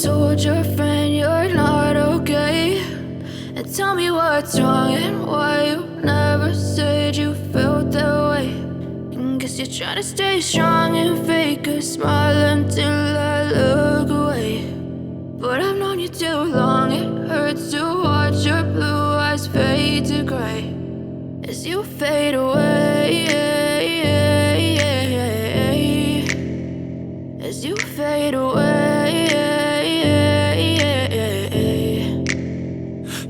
told your friend you're not okay, and tell me what's wrong and why you never said you felt that way. And guess you're trying to stay strong and fake a smile until I look away. But I've known you too long, it hurts to watch your blue eyes fade to gray as you fade away, as you fade away.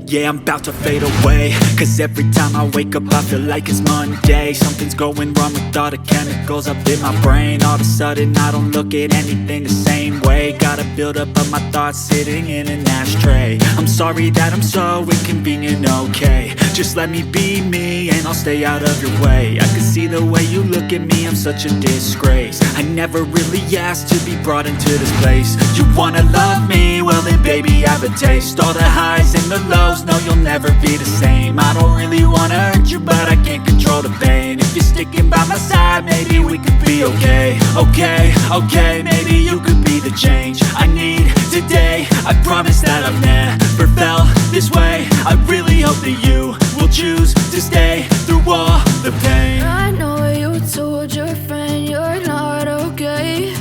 Yeah, I'm about to fade away, cause every time I wake up I feel like it's Monday. Something's going wrong with all the chemicals up in my brain. All of a sudden I don't look at anything the same way. Gotta build up of my thoughts sitting in an ashtray. I'm sorry that I'm so inconvenient, okay. Just let me be me and I'll stay out of your way. I can see the way you look at me, I'm such a disgrace. I never really asked to be brought into this place. You wanna love me? Well then baby I have a taste. All the highs and the lows, no you'll never be the same. I don't really wanna hurt you but I can't control the pain. If you're sticking by my side maybe we could be okay. Okay, maybe you could be the change I need today. I promise that I've never felt this way. I really hope that you will choose to stay through all the pain. I know you told your friend you're not okay,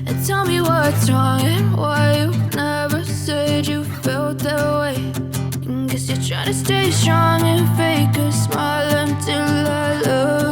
and tell me what's wrong and why you never said you felt that way. And guess you're trying to stay strong and fake a smile until I look